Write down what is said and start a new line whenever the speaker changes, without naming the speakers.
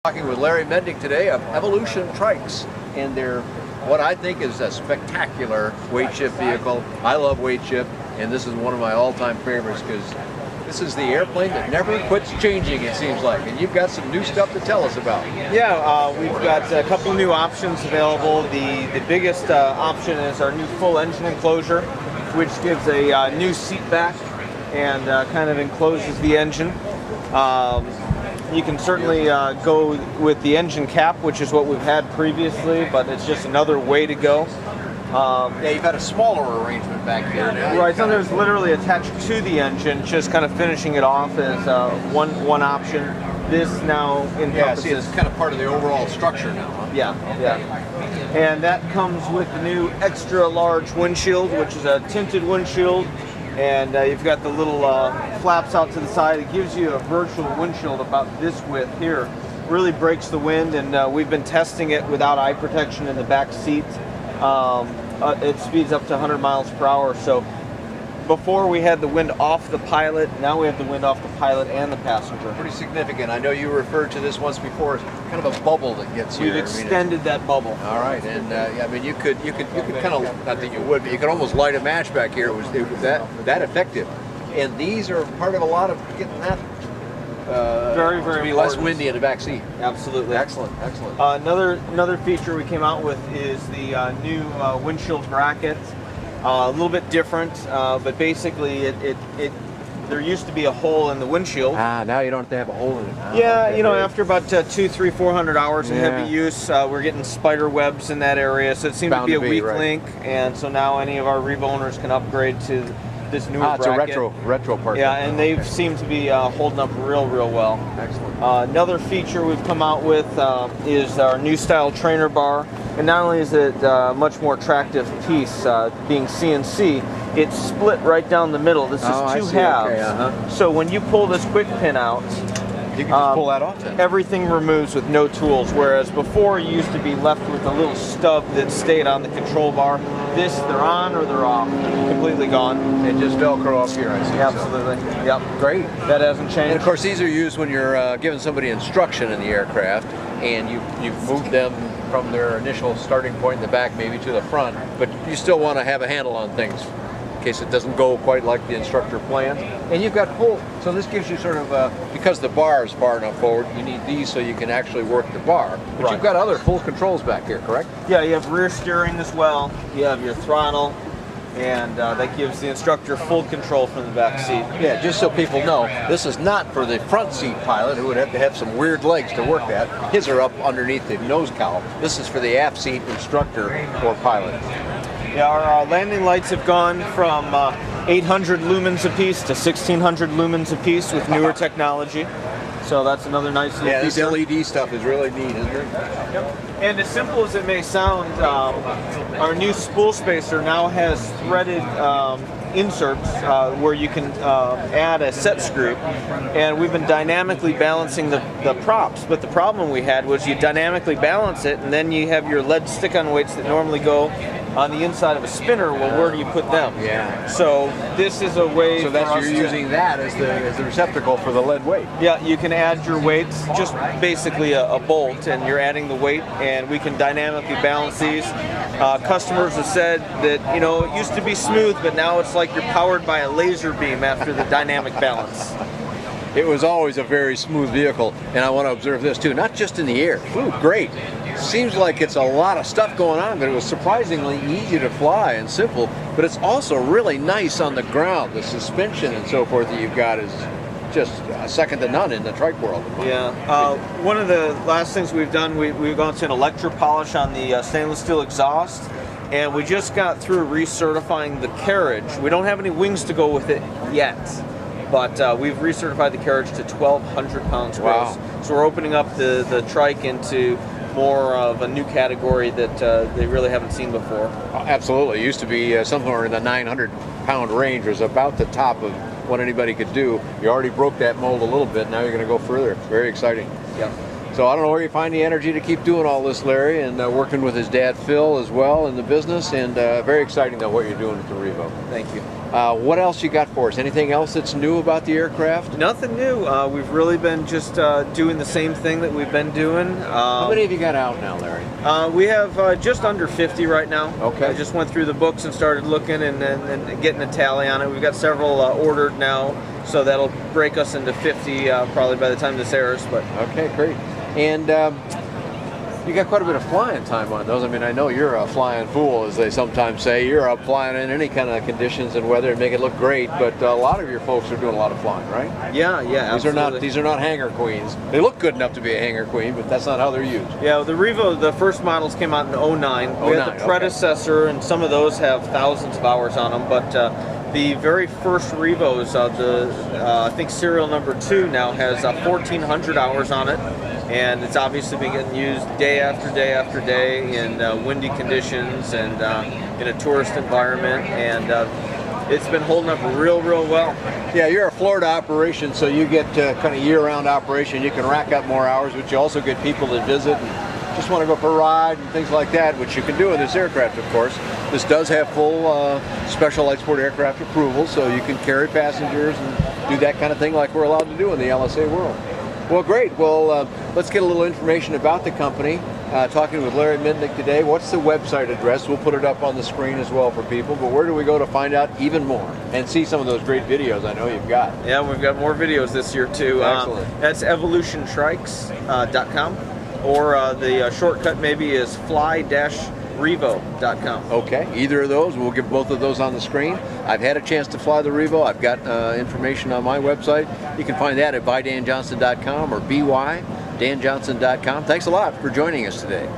Talking with Larry Mendick today of Evolution Trikes, and they're what I think is a spectacular weight shift vehicle. I love weight shift, and this is one of my all-time favorites because this is the airplane that never quits changing, it seems like, and you've got some new stuff to tell us about.
Yeah, we've got a couple new options available. The biggest option is our new full engine enclosure, which gives a new seat back and kind of encloses the engine. You can certainly go with the engine cap, which is what we've had previously, but it's just another way to go.
Yeah, you've got a smaller arrangement back here now.
Right, so there's literally attached to the engine, just kind of finishing it off as one option. This now encompasses...
Yeah, see, it's kind of part of the overall structure now, huh?
Yeah. And that comes with the new extra large windshield, which is a tinted windshield. And you've got the little flaps out to the side. It gives you a virtual windshield about this width here. Really breaks the wind, and we've been testing it without eye protection in the back seat. It speeds up to 100 miles per hour. So before we had the wind off the pilot, now we have the wind off the pilot and the passenger.
Pretty significant. I know you referred to this once before as kind of a bubble that gets here.
We've extended that bubble.
All right, and yeah, I mean, you could kind of, not that you would, but you could almost light a match back here. It was that effective. And these are part of a lot of getting that
very
to be less windy in the back seat.
Absolutely.
Excellent.
Another feature we came out with is the new windshield bracket. A little bit different, but basically there used to be a hole in the windshield.
Now you don't have to have a hole in it.
Yeah,
okay,
you know, after about 400 hours of heavy use, we're getting spider webs in that area, so it seemed to be a weak link, and so now any of our Revo owners can upgrade to this newer bracket.
It's a retro part.
Yeah, and they seem to be holding up real well.
Excellent.
Another feature we've come out with is our new style trainer bar. And not only is it a much more attractive piece, being CNC, it's split right down the middle. This is two halves.
Okay,
So when you pull this quick pin out,
you can just pull that off then.
Everything removes with no tools, whereas before you used to be left with a little stub that stayed on the control bar. This, they're on or they're off. Completely gone.
It just Velcro off here, I see.
Absolutely.
So.
Yep.
Great.
That hasn't changed.
And of course, these are used when you're giving somebody instruction in the aircraft, and you've moved them from their initial starting point in the back maybe to the front, but you still want to have a handle on things in case it doesn't go quite like the instructor plans. And you've got full, so this gives you sort of, because the bar is far enough forward, you need these so you can actually work the bar. But You've got other full controls back here, correct?
Yeah, you have rear steering as well. You have your throttle, and that gives the instructor full control from the back seat.
Yeah, just so people know, this is not for the front seat pilot who would have to have some weird legs to work that. His are up underneath the nose cowl. This is for the aft seat instructor or pilot.
Yeah, our landing lights have gone from 800 lumens apiece to 1600 lumens apiece with newer technology. So that's another nice little
feature.
This
LED stuff is really neat, isn't it?
Yep. And as simple as it may sound, our new spool spacer now has threaded inserts where you can add a set screw, and we've been dynamically balancing the props. But the problem we had was you dynamically balance it, and then you have your lead stick-on weights that normally go on the inside of a spinner. Well, where do you put them?
Yeah.
So this is a way.
So that's you're using that as the receptacle for the lead weight.
Yeah, you can add your weights, just basically a bolt, and you're adding the weight, and we can dynamically balance these. Customers have said that, you know, it used to be smooth, but now it's like you're powered by a laser beam after the dynamic balance.
It was always a very smooth vehicle, and I want to observe this too, not just in the air. Flew great. Seems like it's a lot of stuff going on, but it was surprisingly easy to fly and simple, but it's also really nice on the ground. The suspension and so forth that you've got is just second to none in the trike world.
Yeah. One of the last things we've done, we've gone to an electro polish on the stainless steel exhaust, and we just got through recertifying the carriage. We don't have any wings to go with it yet, but we've recertified the carriage to 1,200 pounds gross.
Wow.
So we're opening up the trike into more of a new category that they really haven't seen before.
Absolutely. It used to be somewhere in the 900-pound range was about the top of what anybody could do. You already broke that mold a little bit. Now you're going to go further. Very exciting.
Yeah.
So I don't know where you find the energy to keep doing all this, Larry, and working with his dad Phil as well in the business, and very exciting though what you're doing with the Revo.
Thank you.
What else you got for us? Anything else that's new about the aircraft?
Nothing new. We've really been just doing the same thing that we've been doing.
How many have you got out now, Larry?
We have just under 50 right now.
Okay.
I just went through the books and started looking and getting a tally on it. We've got several ordered now, so that'll break us into 50 probably by the time this airs. But
okay, great. And you got quite a bit of flying time on those. I mean, I know you're a flying fool, as they sometimes say. You're up flying in any kind of conditions and weather and make it look great. But a lot of your folks are doing a lot of flying, right?
Yeah, absolutely.
These are not hangar queens. They look good enough to be a hangar queen, but that's not how they're used.
Yeah, the Revo, the first models came out in 09. We had the predecessor, and some of those have thousands of hours on them. But the very first Revos, I think serial number 2 now has 1,400 hours on it. And it's obviously been getting used day after day after day in windy conditions and in a tourist environment, and it's been holding up real well.
Yeah, you're a Florida operation, so you get kind of year-round operation. You can rack up more hours, but you also get people to visit and just want to go for a ride and things like that, which you can do in this aircraft, of course. This does have full special light sport aircraft approval, so you can carry passengers and do that kind of thing like we're allowed to do in the LSA world. Well, great. Well, let's get a little information about the company. Talking with Larry Mitnick today. What's the website address? We'll put it up on the screen as well for people. But where do we go to find out even more and see some of those great videos I know you've got?
Yeah, we've got more videos this year too.
Excellent.
That's evolutiontrikes.com, or the shortcut maybe is fly-revo.com.
Okay, either of those. We'll give both of those on the screen. I've had a chance to fly the Revo. I've got information on my website. You can find that at bydanjohnson.com or bydanjohnson.com. Thanks a lot for joining us today.